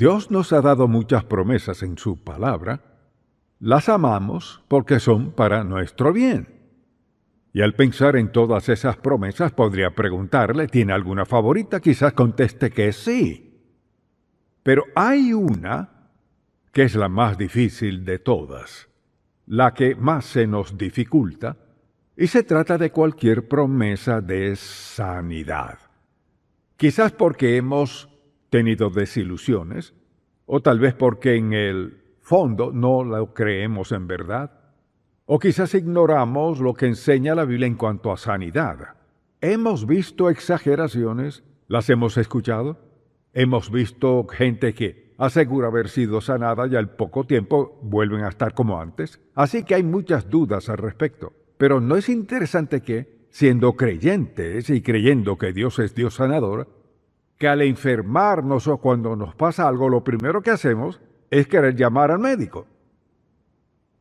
Dios nos ha dado muchas promesas en su palabra. Las amamos porque son para nuestro bien. Y al pensar en todas esas promesas podría preguntarle, ¿tiene alguna favorita? Quizás conteste que sí. Pero hay una que es la más difícil de todas, la que más se nos dificulta, y se trata de cualquier promesa de sanidad. Quizás porque hemos tenido desilusiones, o tal vez porque en el fondo no lo creemos en verdad, o quizás ignoramos lo que enseña la Biblia en cuanto a sanidad. Hemos visto exageraciones, las hemos escuchado, hemos visto gente que asegura haber sido sanada y al poco tiempo vuelven a estar como antes, así que hay muchas dudas al respecto. Pero ¿no es interesante que, siendo creyentes y creyendo que Dios es Dios sanador, que al enfermarnos o cuando nos pasa algo, lo primero que hacemos es querer llamar al médico?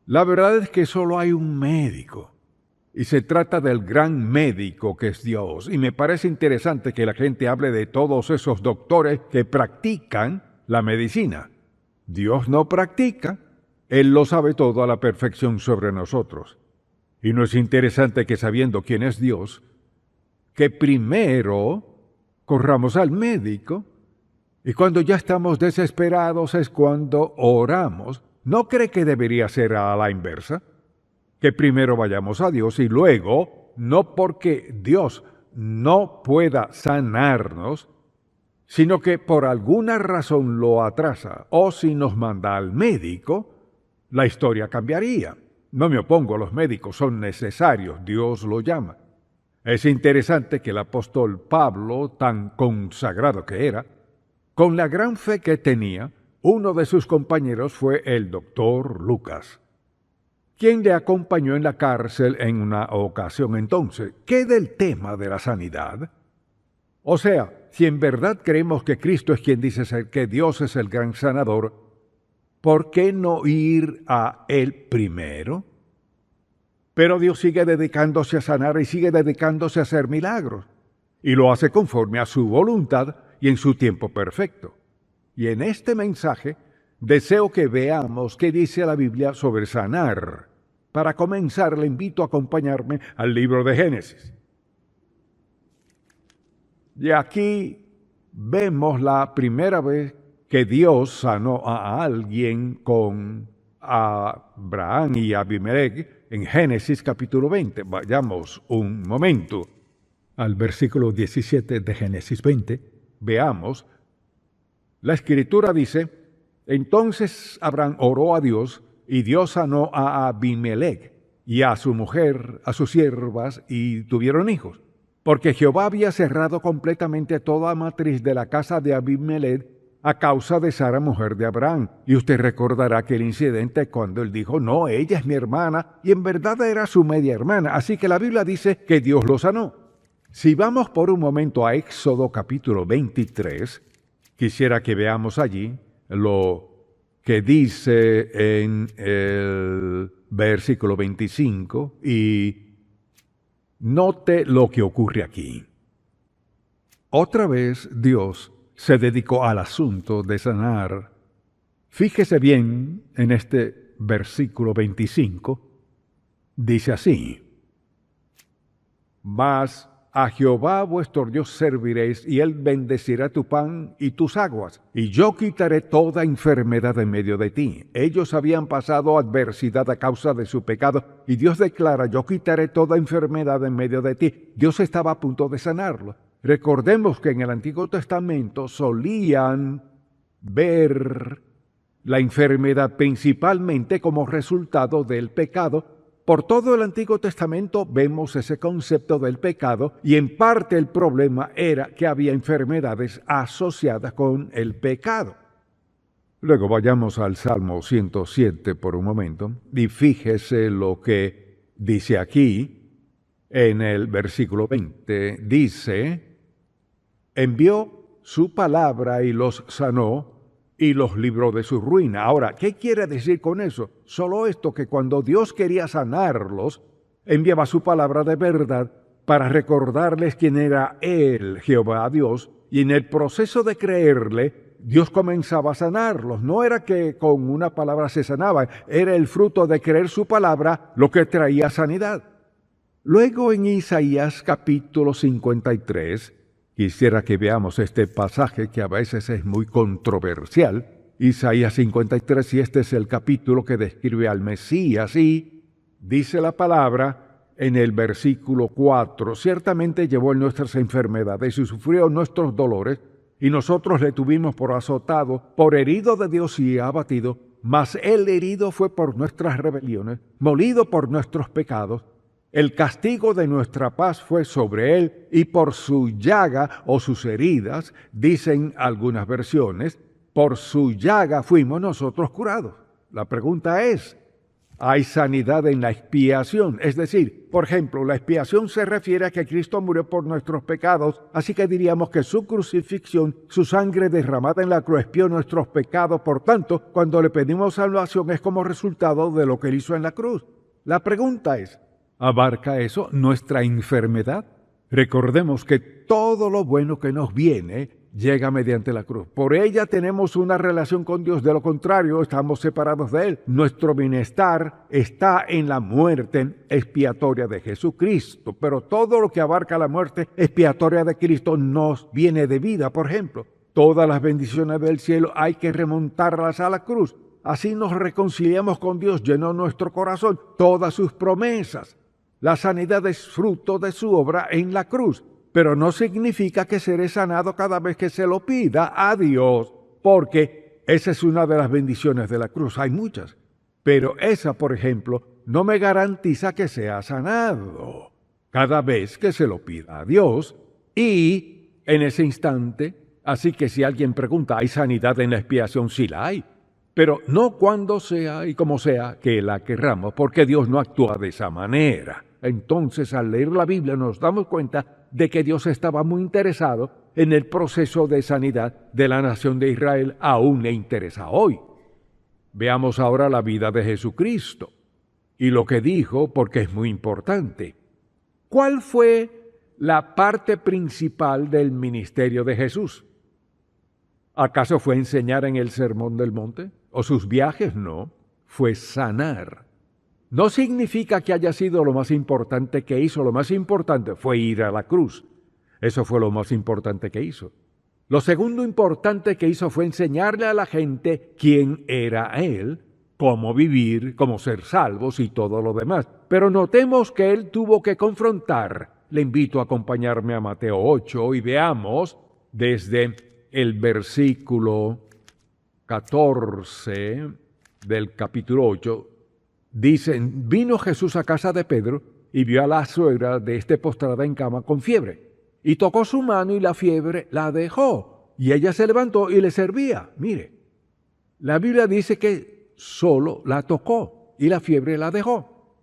La verdad es que solo hay un médico, y se trata del gran médico que es Dios. Y me parece interesante que la gente hable de todos esos doctores que practican la medicina. Dios no practica, Él lo sabe todo a la perfección sobre nosotros. Y no es interesante que sabiendo quién es Dios, que primero corramos al médico, y cuando ya estamos desesperados es cuando oramos. ¿No cree que debería ser a la inversa? Que primero vayamos a Dios y luego, no porque Dios no pueda sanarnos, sino que por alguna razón lo atrasa, o si nos manda al médico, la historia cambiaría. No me opongo, los médicos son necesarios, Dios lo llama. Es interesante que el apóstol Pablo, tan consagrado que era, con la gran fe que tenía, uno de sus compañeros fue el doctor Lucas, quien le acompañó en la cárcel en una ocasión. Entonces, ¿qué del tema de la sanidad? O sea, si en verdad creemos que Cristo es quien dice ser, que Dios es el gran sanador, ¿por qué no ir a Él primero? Pero Dios sigue dedicándose a sanar y sigue dedicándose a hacer milagros, y lo hace conforme a su voluntad y en su tiempo perfecto. Y en este mensaje deseo que veamos qué dice la Biblia sobre sanar. Para comenzar, le invito a acompañarme al libro de Génesis. Y aquí vemos la primera vez que Dios sanó a alguien con Abraham y Abimelech en Génesis capítulo 20. Vayamos un momento al versículo 17 de Génesis 20. Veamos. La Escritura dice, entonces Abraham oró a Dios, y Dios sanó a Abimelech y a su mujer, a sus siervas, y tuvieron hijos. Porque Jehová había cerrado completamente toda matriz de la casa de Abimelech a causa de Sara, mujer de Abraham. Y usted recordará aquel incidente cuando él dijo, no, ella es mi hermana, y en verdad era su media hermana. Así que la Biblia dice que Dios lo sanó. Si vamos por un momento a Éxodo capítulo 23, quisiera que veamos allí lo que dice en el versículo 25 y note lo que ocurre aquí. Otra vez Dios se dedicó al asunto de sanar. Fíjese bien en este versículo 25, dice así, mas a Jehová vuestro Dios serviréis, y Él bendecirá tu pan y tus aguas, y yo quitaré toda enfermedad en medio de ti. Ellos habían pasado adversidad a causa de su pecado, y Dios declara, yo quitaré toda enfermedad en medio de ti. Dios estaba a punto de sanarlo. Recordemos que en el Antiguo Testamento solían ver la enfermedad principalmente como resultado del pecado. Por todo el Antiguo Testamento vemos ese concepto del pecado, y en parte el problema era que había enfermedades asociadas con el pecado. Luego vayamos al Salmo 107 por un momento y fíjese lo que dice aquí en el versículo 20. Dice, envió su palabra y los sanó, y los libró de su ruina. Ahora, ¿qué quiere decir con eso? Solo esto, que cuando Dios quería sanarlos, enviaba su palabra de verdad para recordarles quién era Él, Jehová Dios, y en el proceso de creerle, Dios comenzaba a sanarlos. No era que con una palabra se sanaba, era el fruto de creer su palabra lo que traía sanidad. Luego en Isaías capítulo 53, quisiera que veamos este pasaje que a veces es muy controversial. Isaías 53, y este es el capítulo que describe al Mesías, y dice la palabra en el versículo 4, ciertamente llevó nuestras enfermedades y sufrió nuestros dolores, y nosotros le tuvimos por azotado, por herido de Dios y abatido, mas él herido fue por nuestras rebeliones, molido por nuestros pecados. El castigo de nuestra paz fue sobre él, y por su llaga o sus heridas, dicen algunas versiones, por su llaga fuimos nosotros curados. La pregunta es, ¿hay sanidad en la expiación? Es decir, por ejemplo, la expiación se refiere a que Cristo murió por nuestros pecados, así que diríamos que su crucifixión, su sangre derramada en la cruz expió nuestros pecados. Por tanto, cuando le pedimos salvación es como resultado de lo que él hizo en la cruz. La pregunta es, ¿abarca eso nuestra enfermedad? Recordemos que todo lo bueno que nos viene llega mediante la cruz. Por ella tenemos una relación con Dios, de lo contrario estamos separados de Él. Nuestro bienestar está en la muerte expiatoria de Jesucristo, pero todo lo que abarca la muerte expiatoria de Cristo nos viene de vida. Por ejemplo, todas las bendiciones del cielo hay que remontarlas a la cruz. Así nos reconciliamos con Dios, llenó nuestro corazón todas sus promesas. La sanidad es fruto de su obra en la cruz, pero no significa que seré sanado cada vez que se lo pida a Dios, porque esa es una de las bendiciones de la cruz. Hay muchas, pero esa, por ejemplo, no me garantiza que sea sanado cada vez que se lo pida a Dios y en ese instante. Así que si alguien pregunta, ¿hay sanidad en la expiación? Sí la hay, pero no cuando sea y como sea que la querramos, porque Dios no actúa de esa manera. Entonces, al leer la Biblia nos damos cuenta de que Dios estaba muy interesado en el proceso de sanidad de la nación de Israel, aún le interesa hoy. Veamos ahora la vida de Jesucristo y lo que dijo, porque es muy importante. ¿Cuál fue la parte principal del ministerio de Jesús? ¿Acaso fue enseñar en el Sermón del Monte? ¿O sus viajes? No, fue sanar. No significa que haya sido lo más importante que hizo. Lo más importante fue ir a la cruz. Eso fue lo más importante que hizo. Lo segundo importante que hizo fue enseñarle a la gente quién era Él, cómo vivir, cómo ser salvos y todo lo demás. Pero notemos que Él tuvo que confrontar. Le invito a acompañarme a Mateo 8 y veamos desde el versículo 14 del capítulo 8. Dicen, vino Jesús a casa de Pedro y vio a la suegra de este postrada en cama con fiebre. Y tocó su mano y la fiebre la dejó. Y ella se levantó y le servía. Mire, la Biblia dice que solo la tocó y la fiebre la dejó.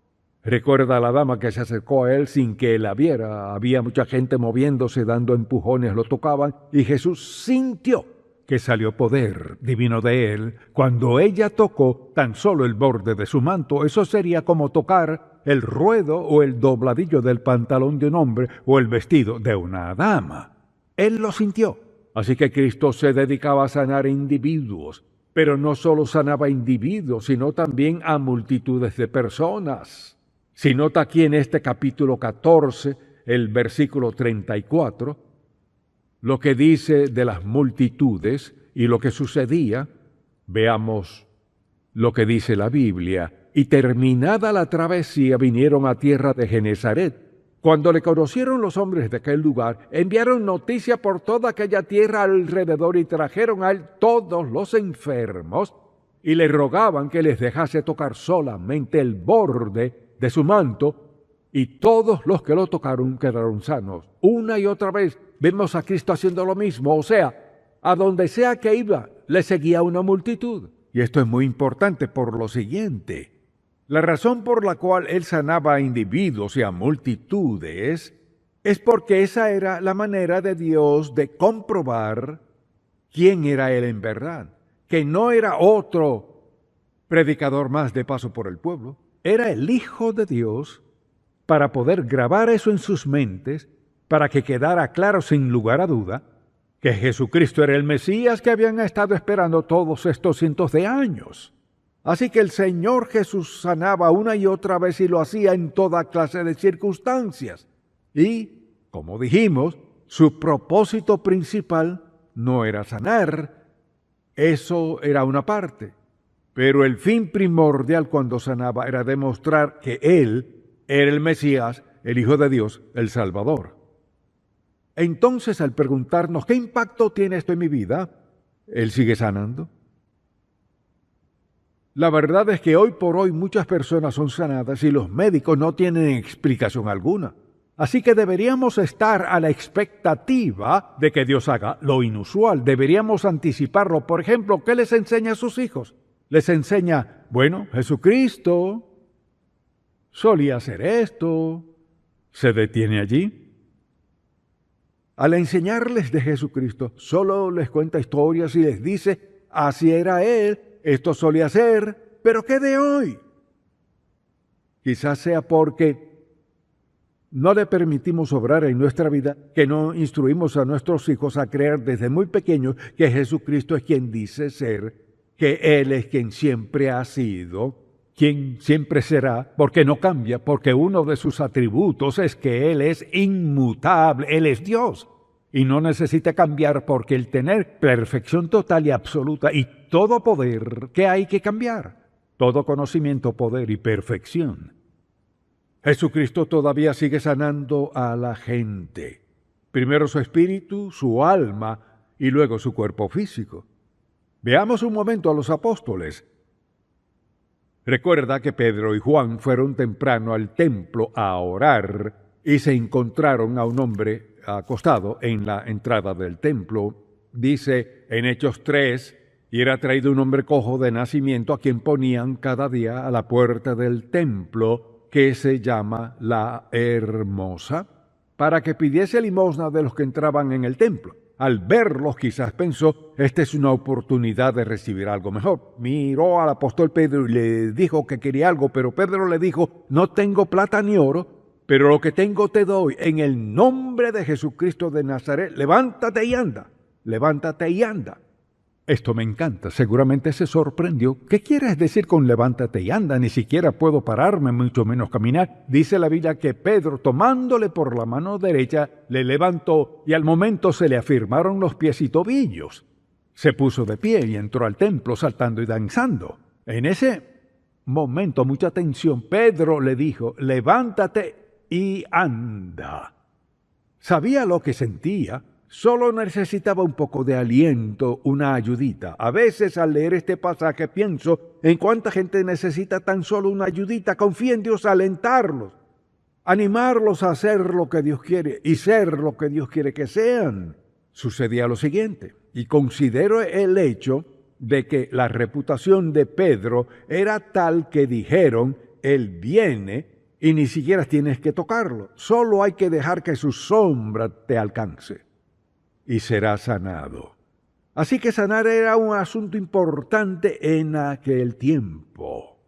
Recuerda a la dama que se acercó a él sin que la viera. Había mucha gente moviéndose, dando empujones, lo tocaban. Y Jesús sintió que salió poder divino de él. Cuando ella tocó tan solo el borde de su manto, eso sería como tocar el ruedo o el dobladillo del pantalón de un hombre o el vestido de una dama. Él lo sintió. Así que Cristo se dedicaba a sanar individuos, pero no solo sanaba individuos, sino también a multitudes de personas. Si nota aquí en este capítulo 14, el versículo 34, lo que dice de las multitudes y lo que sucedía, veamos lo que dice la Biblia. Y terminada la travesía vinieron a tierra de Genezaret. Cuando le conocieron los hombres de aquel lugar, enviaron noticia por toda aquella tierra alrededor y trajeron a él todos los enfermos y le rogaban que les dejase tocar solamente el borde de su manto, y todos los que lo tocaron quedaron sanos. Una y otra vez vemos a Cristo haciendo lo mismo, o sea, a donde sea que iba, le seguía una multitud. Y esto es muy importante por lo siguiente. La razón por la cual él sanaba a individuos y a multitudes es porque esa era la manera de Dios de comprobar quién era él en verdad, que no era otro predicador más de paso por el pueblo, era el Hijo de Dios, para poder grabar eso en sus mentes, para que quedara claro sin lugar a duda que Jesucristo era el Mesías que habían estado esperando todos estos cientos de años. Así que el Señor Jesús sanaba una y otra vez y lo hacía en toda clase de circunstancias. Y, como dijimos, su propósito principal no era sanar, eso era una parte. Pero el fin primordial cuando sanaba era demostrar que Él era el Mesías, el Hijo de Dios, el Salvador. Entonces, al preguntarnos ¿qué impacto tiene esto en mi vida?, Él sigue sanando. La verdad es que hoy por hoy muchas personas son sanadas y los médicos no tienen explicación alguna. Así que deberíamos estar a la expectativa de que Dios haga lo inusual. Deberíamos anticiparlo. Por ejemplo, ¿qué les enseña a sus hijos? Les enseña, bueno, Jesucristo solía hacer esto. ¿Se detiene allí? Al enseñarles de Jesucristo, solo les cuenta historias y les dice, así era Él, esto solía ser, pero ¿qué de hoy? Quizás sea porque no le permitimos obrar en nuestra vida, que no instruimos a nuestros hijos a creer desde muy pequeños que Jesucristo es quien dice ser, que Él es quien siempre ha sido, quien siempre será, porque no cambia, porque uno de sus atributos es que Él es inmutable, Él es Dios. Y no necesita cambiar porque el tener perfección total y absoluta y todo poder, ¿qué hay que cambiar? Todo conocimiento, poder y perfección. Jesucristo todavía sigue sanando a la gente. Primero su espíritu, su alma y luego su cuerpo físico. Veamos un momento a los apóstoles. Recuerda que Pedro y Juan fueron temprano al templo a orar y se encontraron a un hombre acostado en la entrada del templo. Dice en Hechos 3, y era traído un hombre cojo de nacimiento a quien ponían cada día a la puerta del templo, que se llama La Hermosa, para que pidiese limosna de los que entraban en el templo. Al verlos quizás pensó, esta es una oportunidad de recibir algo mejor. Miró al apóstol Pedro y le dijo que quería algo, pero Pedro le dijo, no tengo plata ni oro, pero lo que tengo te doy, en el nombre de Jesucristo de Nazaret, levántate y anda, levántate y anda. Esto me encanta, seguramente se sorprendió. ¿Qué quieres decir con levántate y anda? Ni siquiera puedo pararme, mucho menos caminar. Dice la Biblia que Pedro, tomándole por la mano derecha, le levantó y al momento se le afirmaron los pies y tobillos. Se puso de pie y entró al templo saltando y danzando. En ese momento, mucha atención, Pedro le dijo, levántate y anda. Sabía lo que sentía. Solo necesitaba un poco de aliento, una ayudita. A veces al leer este pasaje pienso en cuánta gente necesita tan solo una ayudita. Confía en Dios, alentarlos, animarlos a hacer lo que Dios quiere y ser lo que Dios quiere que sean. Sucedía lo siguiente, y considero el hecho de que la reputación de Pedro era tal que dijeron, él viene y ni siquiera tienes que tocarlo. Solo hay que dejar que su sombra te alcance y será sanado. Así que sanar era un asunto importante en aquel tiempo.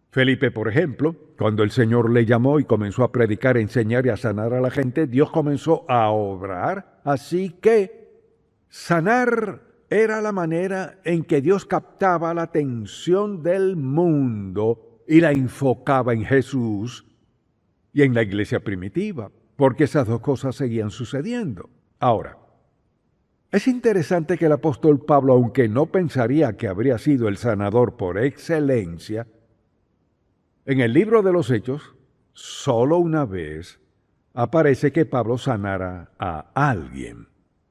Felipe, por ejemplo, cuando el Señor le llamó y comenzó a predicar, enseñar y a sanar a la gente, Dios comenzó a obrar. Así que sanar era la manera en que Dios captaba la atención del mundo y la enfocaba en Jesús y en la iglesia primitiva, porque esas dos cosas seguían sucediendo. Ahora, es interesante que el apóstol Pablo, aunque no pensaría que habría sido el sanador por excelencia, en el libro de los Hechos, solo una vez aparece que Pablo sanara a alguien.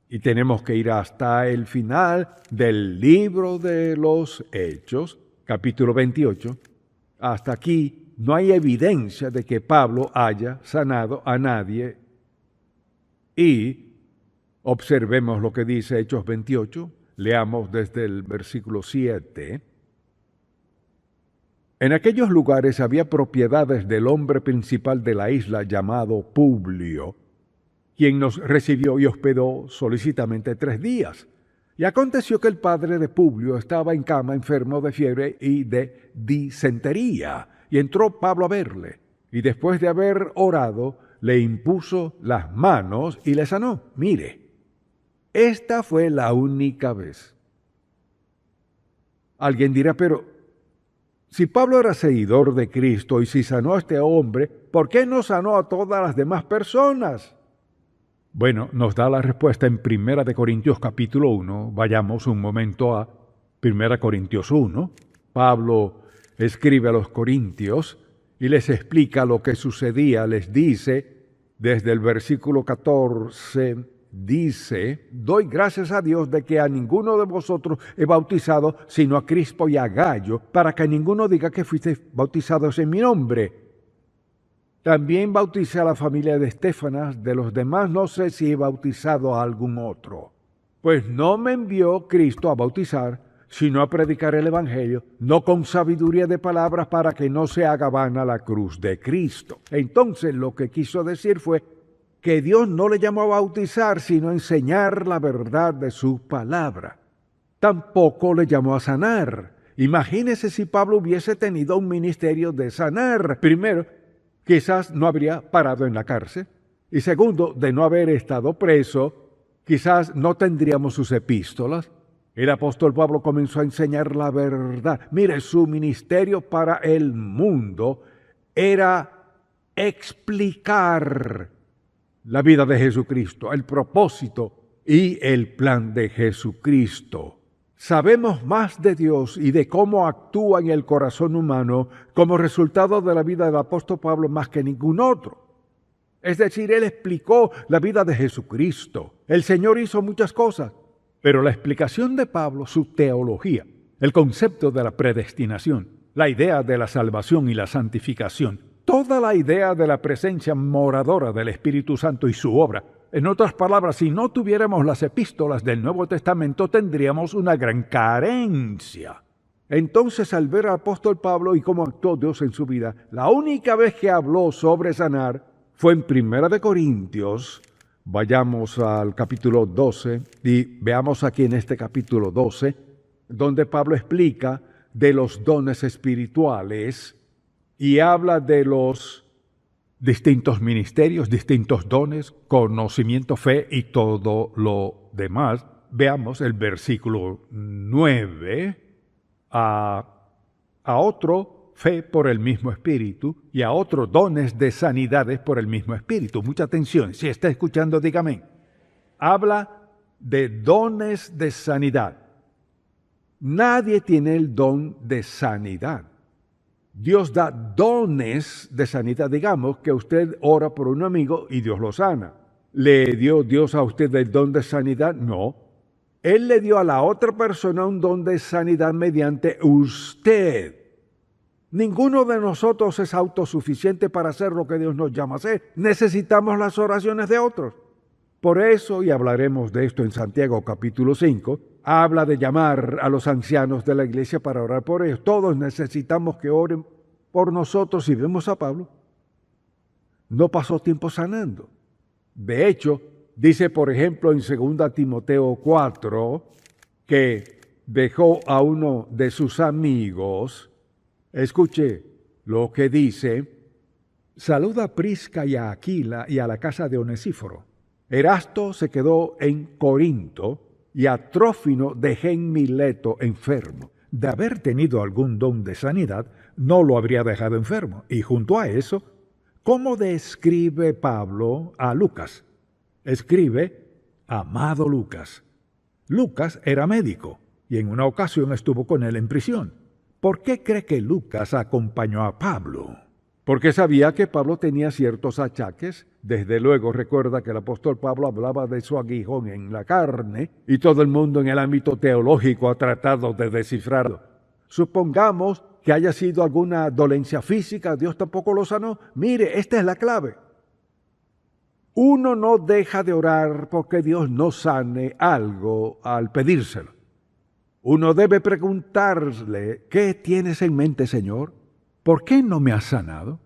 Y tenemos que ir hasta el final del libro de los Hechos, capítulo 28. Hasta aquí no hay evidencia de que Pablo haya sanado a nadie. Y observemos lo que dice Hechos 28, leamos desde el versículo 7. En aquellos lugares había propiedades del hombre principal de la isla llamado Publio, quien nos recibió y hospedó solícitamente 3 días. Y aconteció que el padre de Publio estaba en cama enfermo de fiebre y de disentería, y entró Pablo a verle, y después de haber orado, le impuso las manos y le sanó. Mire, Esta fue la única vez. Alguien dirá, pero si Pablo era seguidor de Cristo y si sanó a este hombre, ¿por qué no sanó a todas las demás personas? Bueno, nos da la respuesta en 1 Corintios capítulo 1. Vayamos un momento a 1 Corintios 1. Pablo escribe a los corintios y les explica lo que sucedía. Les dice, desde el versículo 14, dice: doy gracias a Dios de que a ninguno de vosotros he bautizado, sino a Crispo y a Gayo, para que ninguno diga que fuisteis bautizados en mi nombre. También bauticé a la familia de Estéfanas, de los demás no sé si he bautizado a algún otro. Pues no me envió Cristo a bautizar, sino a predicar el Evangelio, no con sabiduría de palabras, para que no se haga vana la cruz de Cristo. Entonces lo que quiso decir fue que Dios no le llamó a bautizar, sino a enseñar la verdad de su palabra. Tampoco le llamó a sanar. Imagínese si Pablo hubiese tenido un ministerio de sanar. Primero, quizás no habría parado en la cárcel. Y segundo, de no haber estado preso, quizás no tendríamos sus epístolas. El apóstol Pablo comenzó a enseñar la verdad. Mire, su ministerio para el mundo era explicar la vida de Jesucristo, el propósito y el plan de Jesucristo. Sabemos más de Dios y de cómo actúa en el corazón humano como resultado de la vida del apóstol Pablo más que ningún otro. Es decir, él explicó la vida de Jesucristo. El Señor hizo muchas cosas, pero la explicación de Pablo, su teología, el concepto de la predestinación, la idea de la salvación y la santificación, toda la idea de la presencia moradora del Espíritu Santo y su obra. En otras palabras, si no tuviéramos las epístolas del Nuevo Testamento, tendríamos una gran carencia. Entonces, al ver al apóstol Pablo y cómo actuó Dios en su vida, la única vez que habló sobre sanar fue en 1 Corintios. Vayamos al capítulo 12 y veamos aquí en este capítulo 12, donde Pablo explica de los dones espirituales y habla de los distintos ministerios, distintos dones, conocimiento, fe y todo lo demás. Veamos el versículo 9, a otro fe por el mismo Espíritu y a otro dones de sanidades por el mismo Espíritu. Mucha atención, si está escuchando, dígame. Habla de dones de sanidad. Nadie tiene el don de sanidad. Dios da dones de sanidad. Digamos que usted ora por un amigo y Dios lo sana. ¿Le dio Dios a usted el don de sanidad? No. Él le dio a la otra persona un don de sanidad mediante usted. Ninguno de nosotros es autosuficiente para hacer lo que Dios nos llama a hacer. Necesitamos las oraciones de otros. Por eso, y hablaremos de esto en Santiago capítulo 5, habla de llamar a los ancianos de la iglesia para orar por ellos. Todos necesitamos que oren por nosotros. Y vemos a Pablo, no pasó tiempo sanando. De hecho, dice por ejemplo en 2 Timoteo 4, que dejó a uno de sus amigos. Escuche lo que dice: saluda a Prisca y a Aquila y a la casa de Onesíforo. Erasto se quedó en Corinto y a Trófimo dejé en Mileto enfermo. De haber tenido algún don de sanidad, no lo habría dejado enfermo. Y junto a eso, ¿cómo describe Pablo a Lucas? Escribe: amado Lucas. Lucas era médico y en una ocasión estuvo con él en prisión. ¿Por qué cree que Lucas acompañó a Pablo? Porque sabía que Pablo tenía ciertos achaques. Desde luego recuerda que el apóstol Pablo hablaba de su aguijón en la carne y todo el mundo en el ámbito teológico ha tratado de descifrarlo. Supongamos que haya sido alguna dolencia física, Dios tampoco lo sanó. Mire, esta es la clave. Uno no deja de orar porque Dios no sane algo al pedírselo. Uno debe preguntarle: ¿qué tienes en mente, Señor? ¿Por qué no me has sanado?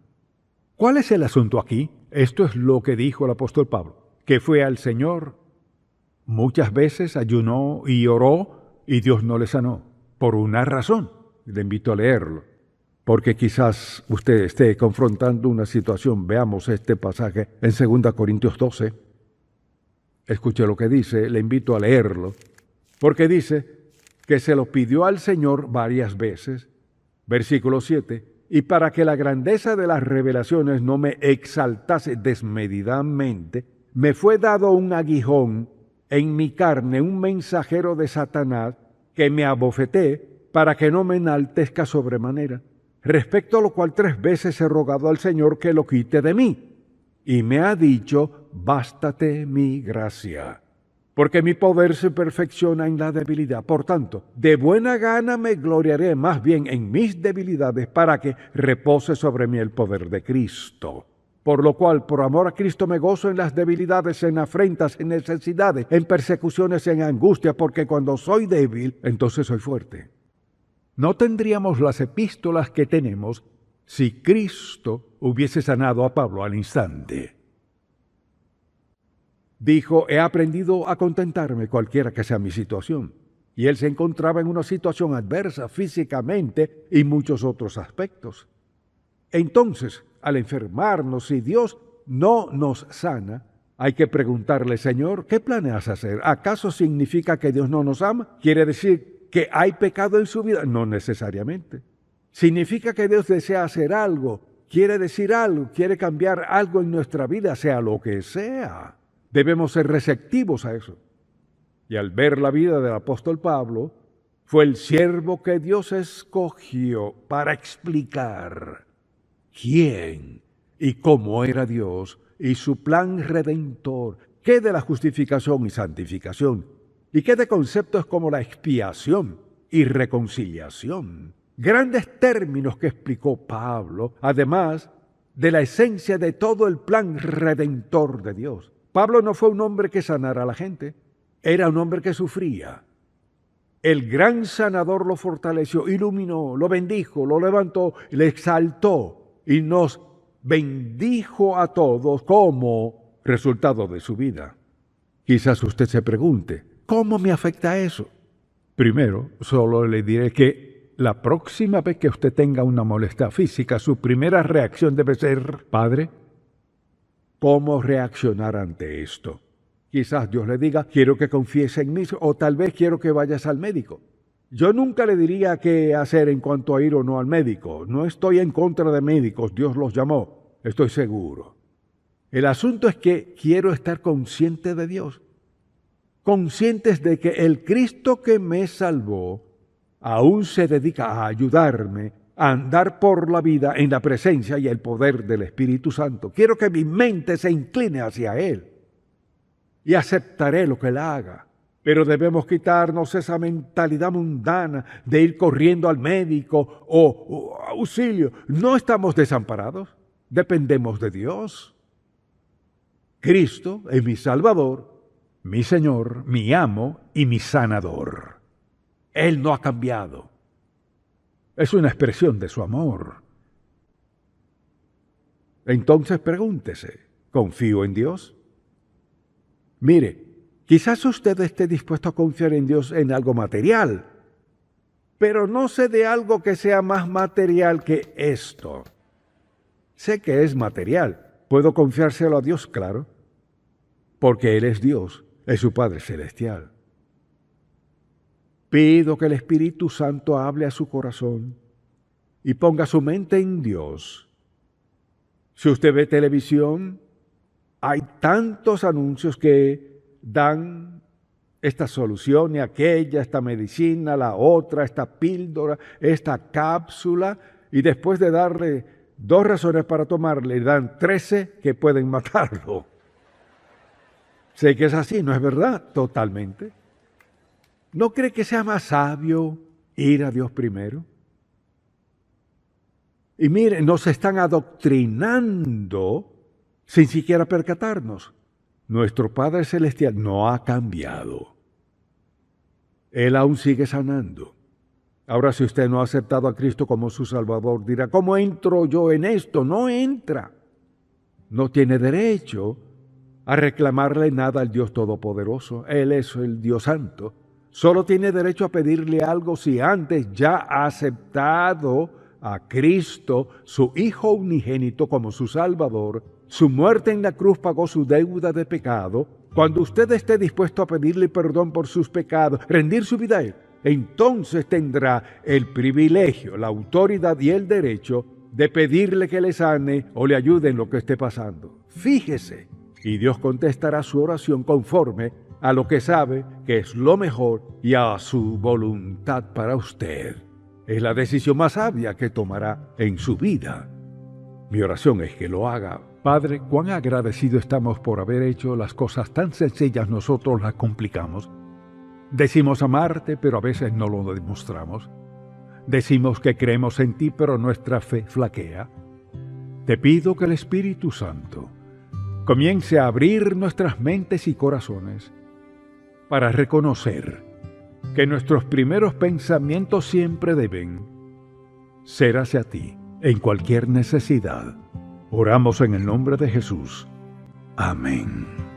¿Cuál es el asunto aquí? Esto es lo que dijo el apóstol Pablo, que fue al Señor muchas veces, ayunó y oró y Dios no le sanó, por una razón. Le invito a leerlo, porque quizás usted esté confrontando una situación. Veamos este pasaje en 2 Corintios 12. Escuche lo que dice, le invito a leerlo, porque dice que se lo pidió al Señor varias veces. Versículo 7, y para que la grandeza de las revelaciones no me exaltase desmedidamente, me fue dado un aguijón en mi carne, un mensajero de Satanás, que me abofeté para que no me enaltezca sobremanera. Respecto a lo cual 3 veces he rogado al Señor que lo quite de mí. Y me ha dicho, bástate mi gracia, porque mi poder se perfecciona en la debilidad. Por tanto, de buena gana me gloriaré más bien en mis debilidades, para que repose sobre mí el poder de Cristo. Por lo cual, por amor a Cristo, me gozo en las debilidades, en afrentas, en necesidades, en persecuciones, en angustia, porque cuando soy débil, entonces soy fuerte. No tendríamos las epístolas que tenemos si Cristo hubiese sanado a Pablo al instante. Dijo, he aprendido a contentarme cualquiera que sea mi situación. Y él se encontraba en una situación adversa físicamente y muchos otros aspectos. Entonces, al enfermarnos, si Dios no nos sana, hay que preguntarle, Señor, ¿qué planeas hacer? ¿Acaso significa que Dios no nos ama? ¿Quiere decir que hay pecado en su vida? No necesariamente. ¿Significa que Dios desea hacer algo? ¿Quiere decir algo? ¿Quiere cambiar algo en nuestra vida? Sea lo que sea. Debemos ser receptivos a eso. Y al ver la vida del apóstol Pablo, fue el siervo que Dios escogió para explicar quién y cómo era Dios y su plan redentor, qué de la justificación y santificación, y qué de conceptos como la expiación y reconciliación. Grandes términos que explicó Pablo, además de la esencia de todo el plan redentor de Dios. Pablo no fue un hombre que sanara a la gente, era un hombre que sufría. El gran sanador lo fortaleció, iluminó, lo bendijo, lo levantó, le exaltó y nos bendijo a todos como resultado de su vida. Quizás usted se pregunte, ¿cómo me afecta eso? Primero, solo le diré que la próxima vez que usted tenga una molestia física, su primera reacción debe ser, Padre, ¿cómo reaccionar ante esto? Quizás Dios le diga, quiero que confiese en mí, o tal vez quiero que vayas al médico. Yo nunca le diría qué hacer en cuanto a ir o no al médico. No estoy en contra de médicos, Dios los llamó, estoy seguro. El asunto es que quiero estar consciente de Dios. Conscientes de que el Cristo que me salvó aún se dedica a ayudarme a andar por la vida en la presencia y el poder del Espíritu Santo. Quiero que mi mente se incline hacia Él y aceptaré lo que Él haga. Pero debemos quitarnos esa mentalidad mundana de ir corriendo al médico o auxilio. No estamos desamparados, dependemos de Dios. Cristo es mi Salvador, mi Señor, mi amo y mi sanador. Él no ha cambiado. Es una expresión de su amor. Entonces pregúntese, ¿confío en Dios? Mire, quizás usted esté dispuesto a confiar en Dios en algo material, pero no sé de algo que sea más material que esto. Sé que es material. ¿Puedo confiárselo a Dios? Claro, porque Él es Dios, es su Padre Celestial. Pido que el Espíritu Santo hable a su corazón y ponga su mente en Dios. Si usted ve televisión, hay tantos anuncios que dan esta solución y aquella, esta medicina, la otra, esta píldora, esta cápsula, y después de darle 2 razones para tomarle, le dan 13 que pueden matarlo. Sé que es así, ¿no es verdad? Totalmente. ¿No cree que sea más sabio ir a Dios primero? Y miren, nos están adoctrinando sin siquiera percatarnos. Nuestro Padre Celestial no ha cambiado. Él aún sigue sanando. Ahora, si usted no ha aceptado a Cristo como su Salvador, dirá, ¿cómo entro yo en esto? No entra. No tiene derecho a reclamarle nada al Dios Todopoderoso. Él es el Dios Santo. Solo tiene derecho a pedirle algo si antes ya ha aceptado a Cristo, su Hijo unigénito, como su Salvador. Su muerte en la cruz pagó su deuda de pecado Cuando usted esté dispuesto a pedirle perdón por sus pecados, rendir su vida a Él, entonces tendrá el privilegio, la autoridad y el derecho de pedirle que le sane o le ayude en lo que esté pasando. Fíjese, y Dios contestará su oración conforme a lo que sabe que es lo mejor y a su voluntad para usted. Es la decisión más sabia que tomará en su vida. Mi oración es que lo haga. Padre, cuán agradecidos estamos por haber hecho las cosas tan sencillas, nosotros las complicamos. Decimos amarte, pero a veces no lo demostramos. Decimos que creemos en ti, pero nuestra fe flaquea. Te pido que el Espíritu Santo comience a abrir nuestras mentes y corazones para reconocer que nuestros primeros pensamientos siempre deben ser hacia ti en cualquier necesidad. Oramos en el nombre de Jesús. Amén.